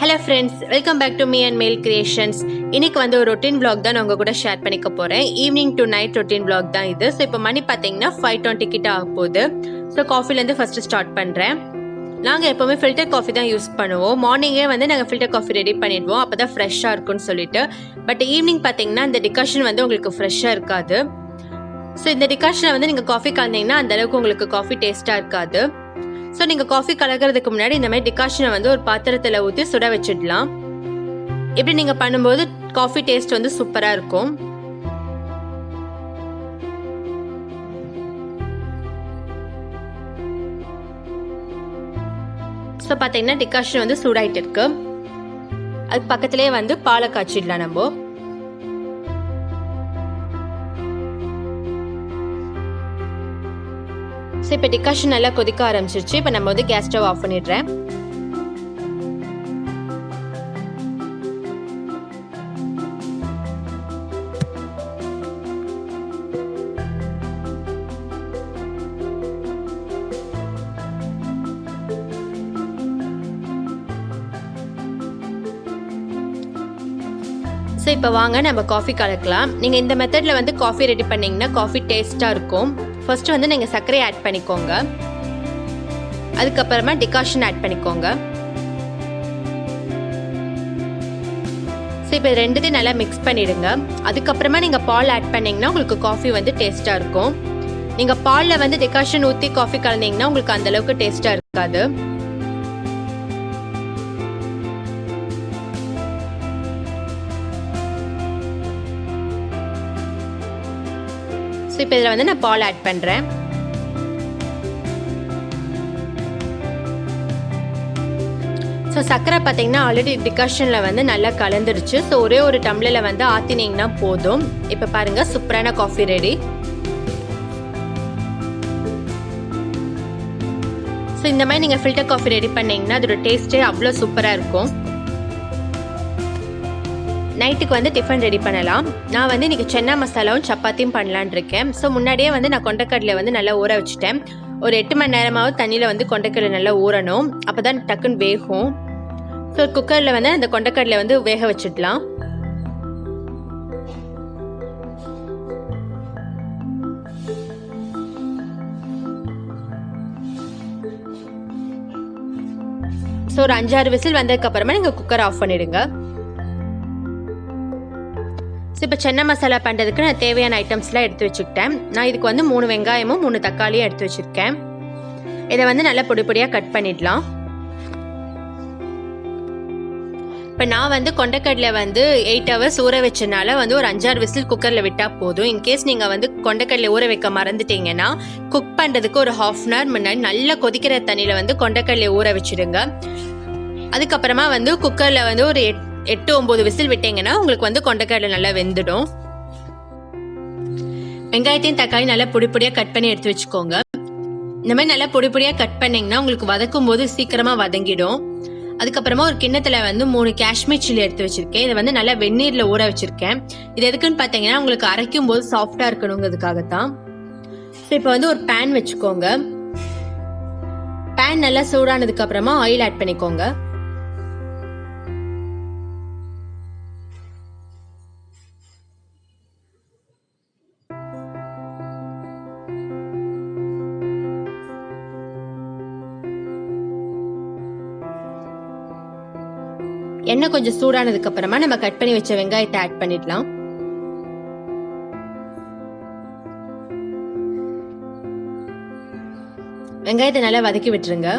Hello friends, welcome back to me and Mel creations. இன்னைக்கு வந்து ஒரு ரொட்டீன் vlog தான் நான் உங்க கூட ஷேர் பண்ணிக்க போறேன். Evening to night routine vlog தான் இது. ஸோ இப்போ மணி பார்த்தீங்கன்னா 5:20 கிட்ட ஆக போகுது. ஸோ காஃபிலேருந்து ஃபர்ஸ்ட் ஸ்டார்ட் பண்ணுறேன். நாங்கள் எப்போவுமே ஃபில்டர் காஃபி தான் யூஸ் பண்ணுவோம். மார்னிங்கே வந்து நாங்கள் ஃபில்டர் காஃபி ரெடி பண்ணிடுவோம், அப்போ தான் ஃப்ரெஷ்ஷாக இருக்கும்னு சொல்லிட்டு. பட் ஈவினிங் பார்த்தீங்கன்னா இந்த டிகாஷன் வந்து உங்களுக்கு ஃப்ரெஷ்ஷாக இருக்காது. ஸோ இந்த டிகாஷனை வந்து நீங்கள் காஃபி கலந்தீங்கன்னா அந்த அளவுக்கு உங்களுக்கு காஃபி டேஸ்ட்டாக இருக்காது. ஸோ நீங்கள் காஃபி கலக்கிறதுக்கு முன்னாடி இந்த மாதிரி டிகாஷனை வந்து ஒரு பாத்திரத்தில் ஊற்றி சுட வச்சிடலாம். இப்படி நீங்கள் பண்ணும்போது காஃபி டேஸ்ட் வந்து சூப்பராக இருக்கும். ஸோ பார்த்தீங்கன்னா டிகாஷன் வந்து சூடாயிட்டு இருக்கு. அதுக்கு பக்கத்துலேயே வந்து பாலை காய்ச்சிடலாம் நம்ம. ஸோ இப்போ டிகாஷன் நல்லா கொதிக்க ஆரம்பிச்சிருச்சு. இப்போ நம்ம வந்து கேஸ் ஸ்டவ் ஆஃப் பண்ணிடுறேன். ஸோ இப்போ வாங்க நம்ம காஃபி கலக்கலாம். நீங்கள் இந்த மெத்தடில் வந்து காஃபி ரெடி பண்ணிங்கன்னா காஃபி டேஸ்ட்டாக இருக்கும். ஃபர்ஸ்ட் வந்து நீங்கள் சர்க்கரை ஆட் பண்ணிக்கோங்க, அதுக்கப்புறமா டிகாஷன் ஆட் பண்ணிக்கோங்க. ஸோ இப்போ ரெண்டுத்தையும் நல்லா மிக்ஸ் பண்ணிடுங்க. அதுக்கப்புறமா நீங்கள் பால் ஆட் பண்ணிங்கன்னா உங்களுக்கு காஃபி வந்து டேஸ்ட்டாக இருக்கும். நீங்கள் பாலில் வந்து டிகாஷன் ஊற்றி காஃபி கலந்தீங்கன்னா உங்களுக்கு அந்தளவுக்கு டேஸ்ட்டாக இருக்காது. ஸோ இப்போ இதில் வந்து நான் பால் ஆட் பண்ணுறேன். ஸோ சர்க்கரை பார்த்தீங்கன்னா ஆல்ரெடி டிகாஷனில் வந்து நல்லா கலந்துருச்சு. ஸோ ஒரே ஒரு டம்ளரில் வந்து ஆற்றினீங்கன்னா போதும். இப்போ பாருங்கள், சூப்பரான காஃபி ரெடி. ஸோ இந்த மாதிரி நீங்கள் ஃபில்டர் காஃபி ரெடி பண்ணிங்கன்னா அதோட டேஸ்ட்டே அவ்வளோ சூப்பராக இருக்கும். நைட்டுக்கு வந்து டிஃபன் ரெடி பண்ணலாம். நான் வந்து இன்றைக்கி சென்னா மசாலாவும் சப்பாத்தியும் பண்ணலான் இருக்கேன். ஸோ முன்னாடியே வந்து நான் கொண்டைக்கடலை வந்து நல்லா ஊற வச்சுட்டேன். ஒரு 8 மணி நேரமாவது தண்ணியில் வந்து கொண்டைக்கடலை நல்லா ஊறணும், அப்போ தான் டக்குன்னு வேகும். ஸோ குக்கரில் வந்து அந்த கொண்டைக்கடலை வந்து வேக வச்சிடலாம். ஸோ ஒரு 5-6 விசில் வந்ததுக்கப்புறமா நீங்கள் குக்கர் ஆஃப் பண்ணிடுங்க. ஸோ இப்போ சென்னா மசாலா பண்ணுறதுக்கு நான் தேவையான ஐட்டம்ஸ்லாம் எடுத்து வச்சுக்கிட்டேன். நான் இதுக்கு வந்து 3 வெங்காயமும் 3 தக்காளியும் எடுத்து வச்சுருக்கேன். இதை வந்து நல்லா பொடி பொடியாக கட் பண்ணிடலாம். இப்போ நான் வந்து கொண்டைக்கடலை வந்து 8 ஹவர்ஸ் ஊற வச்சனால வந்து ஒரு 5-6 விசில் குக்கரில் விட்டால் போதும். இன்கேஸ் நீங்கள் வந்து கொண்டைக்கடலை ஊற வைக்க மறந்துட்டீங்கன்னா குக் பண்ணுறதுக்கு ஒரு 1/2 அன் ஹவர் முன்னாடி நல்லா கொதிக்கிற தண்ணியில் வந்து கொண்டைக்கடலை ஊற வச்சுடுங்க. அதுக்கப்புறமா வந்து குக்கரில் வந்து ஒரு 8-9 விசில் விட்டீங்கன்னா உங்களுக்கு வந்து கொண்டைக்கடலை நல்லா வெந்துடும். வெங்காயத்தையும் தக்காளி நல்லா பொடி பொடியாக கட் பண்ணி எடுத்து வச்சுக்கோங்க. இந்த மாதிரி நல்லா பொடி பொடியாக கட் பண்ணிங்கன்னா உங்களுக்கு வதக்கும் போது சீக்கிரமாக வதங்கிடும். அதுக்கப்புறமா ஒரு கிண்ணத்தில் வந்து 3 காஷ்மீர் சில்லி எடுத்து வச்சிருக்கேன். இதை வந்து நல்லா வெந்நீரில் ஊற வச்சிருக்கேன். இது எதுக்குன்னு பார்த்தீங்கன்னா உங்களுக்கு அரைக்கும் போது சாஃப்டாக இருக்கணுங்கிறதுக்காகத்தான். ஸோ இப்போ வந்து ஒரு பேன் வச்சுக்கோங்க. பேன் நல்லா சூடானதுக்கு அப்புறமா ஆயில் ஆட் பண்ணிக்கோங்க. எண்ணெய் கொஞ்சம் சூடானதுக்கு அப்புறமா நம்ம கட் பண்ணி வச்ச வெங்காயத்தை ஆட் பண்ணிடலாம். வெங்காயத்தை நல்லா வதக்கி விட்டுருங்க.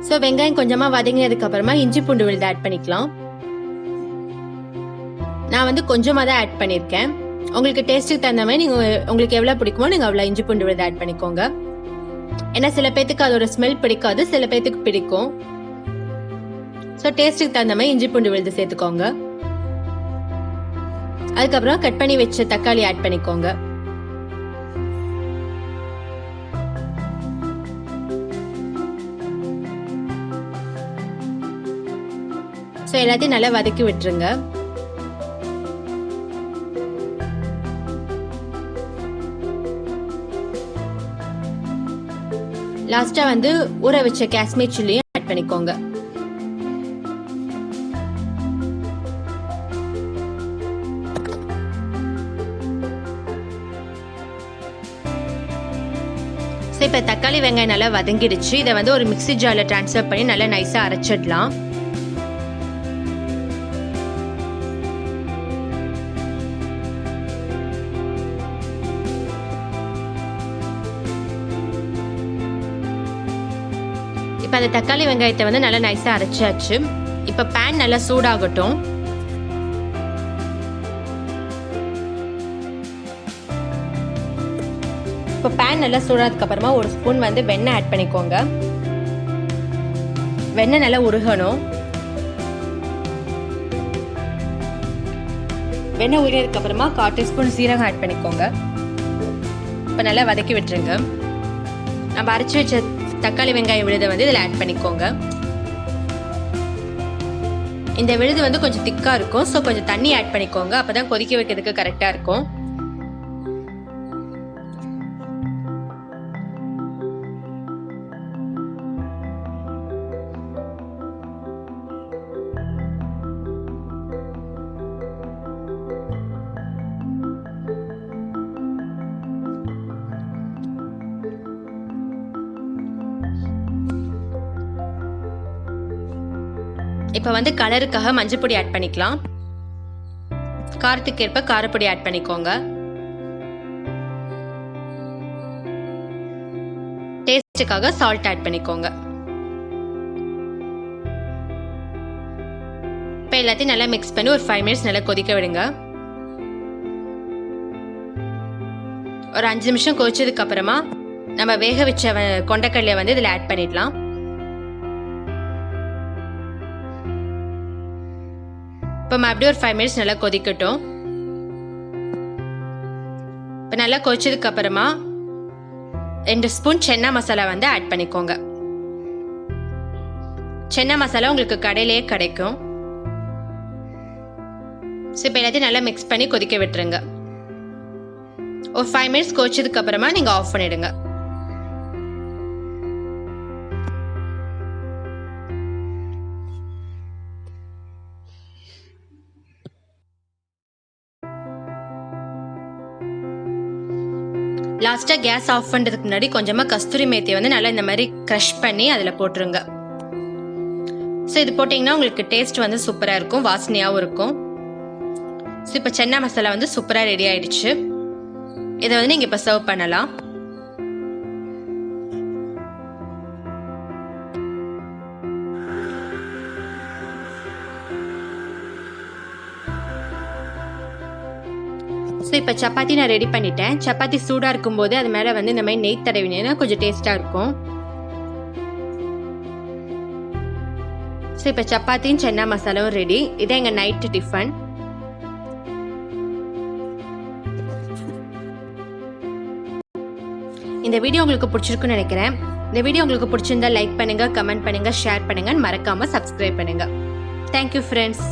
ஸோ வெங்காயம் கொஞ்சமா வதங்கினதுக்கு அப்புறமா இஞ்சி பூண்டு விழுது ஆட் பண்ணிக்கலாம். நான் வந்து கொஞ்சமாக தான் ஆட் பண்ணியிருக்கேன். உங்களுக்கு டேஸ்ட்டுக்கு தகுந்த மாதிரி உங்களுக்கு எவ்வளோ பிடிக்குமோ நீங்கள் அவ்வளோ இஞ்சி பூண்டு விழுது ஆட் பண்ணிக்கோங்க. ஏன்னா சில பேத்துக்கு அதோட ஸ்மெல் பிடிக்காது, சில பேத்துக்கு பிடிக்கும். ஸோ டேஸ்ட்டுக்கு தகுந்த மாதிரி இஞ்சி பூண்டு விழுது சேர்த்துக்கோங்க. அதுக்கப்புறம் கட் பண்ணி வச்ச தக்காளி ஆட் பண்ணிக்கோங்க. ஸோ எல்லாத்தையும் நல்லா வதக்கி விட்டுருங்க. லாஸ்டா வந்து ஊற வச்ச காஷ்மீர் சில்லியும் ஆட் பண்ணிக்கோங்க. இப்போ தக்காளி வெங்காயம் நல்லா வதங்கிடுச்சு. இதை வந்து ஒரு மிக்ஸி ஜார்ல ட்ரான்ஸ்ஃபர் பண்ணி நல்லா நைஸா அரைச்சிடலாம். இப்போ அந்த தக்காளி வெங்காயத்தை வந்து நல்லா நைஸா அரைச்சாச்சு. இப்போ பேன் நல்லா சூடாகட்டும். இப்போ பேன் நல்லா சூடானதுக்கு அப்புறமா ஒரு ஸ்பூன் வந்து வெண்ணெய் ஆட் பண்ணிக்கோங்க. வெண்ணெய் நல்லா உருகணும். வெண்ணெய் உருகினதுக்கு அப்புறமா 1/4 டீஸ்பூன் சீரகம் ஆட் பண்ணிக்கோங்க. இப்போ நல்லா வதக்கி விட்டுருங்க. நம்ம அரைச்சி வச்ச தக்காளி வெங்காயம் விழுதை வந்து இதில் ஆட் பண்ணிக்கோங்க. இந்த விழுது வந்து கொஞ்சம் திக்கா இருக்கும். ஸோ கொஞ்சம் தண்ணி ஆட் பண்ணிக்கோங்க. அப்பதான் கொதிக்க வைக்கிறதுக்கு கரெக்டா இருக்கும். இப்போ வந்து கலருக்காக மஞ்சள் பொடி ஆட் பண்ணிக்கலாம். காரத்துக்கு ஏற்ப காரப்பொடி ஆட் பண்ணிக்கோங்க. டேஸ்டுக்காக சால்ட் ஆட் பண்ணிக்கோங்க. இப்போ எல்லாத்தையும் நல்லா மிக்ஸ் பண்ணி ஒரு 5 மினிட்ஸ் நல்லா கொதிக்க விடுங்க. ஒரு 5 நிமிஷம் கொதிச்சதுக்கு அப்புறமா நம்ம வேக வச்ச கொண்டைக்கடலையை வந்து இதில் ஆட் பண்ணிடலாம். இப்போ மறுபடியும் ஒரு 5 மினிட்ஸ் நல்லா கொதிக்கட்டும். இப்போ நல்லா கொதிச்சதுக்கு அப்புறமா 2 ஸ்பூன் சென்னா மசாலா வந்து ஆட் பண்ணிக்கோங்க. சென்னா மசாலா உங்களுக்கு கடையிலேயே கிடைக்கும். இப்போ எல்லாத்தையும் நல்லா மிக்ஸ் பண்ணி கொதிக்க விட்டுருங்க. ஒரு 5 மினிட்ஸ் கொதிச்சதுக்கு அப்புறமா நீங்க ஆஃப் பண்ணிடுங்க. லாஸ்டா கேஸ் ஆஃப் பண்றதுக்கு முன்னாடி கொஞ்சமா கஸ்தூரி மேத்தியை வந்து நல்லா இந்த மாதிரி கிரஷ் பண்ணி அதுல போட்டுருங்க. ஸோ இது போட்டீங்கன்னா உங்களுக்கு டேஸ்ட் வந்து சூப்பரா இருக்கும், வாசனையாகவும் இருக்கும். ஸோ இப்போ சென்னா மசாலா வந்து சூப்பரா ரெடி ஆயிடுச்சு. இதை வந்து நீங்க இப்ப சர்வ் பண்ணலாம். ஸோ இப்போ சப்பாத்தி நான் ரெடி பண்ணிட்டேன். சப்பாத்தி சூடாக இருக்கும்போது அது மேலே வந்து இந்த மாதிரி நெய் தடவினேன்னா கொஞ்சம் டேஸ்ட்டாக இருக்கும். ஸோ இப்போ சப்பாத்தியும் சென்னா மசாலாவும் ரெடி. இதான் எங்கள் நைட்டு டிஃபன். இந்த வீடியோ உங்களுக்கு பிடிச்சிருக்குன்னு நினைக்கிறேன். இந்த வீடியோ உங்களுக்கு பிடிச்சிருந்தா லைக் பண்ணுங்க, கமெண்ட் பண்ணுங்க, ஷேர் பண்ணுங்க, மறக்காம சப்ஸ்கிரைப் பண்ணுங்க. Thank you friends.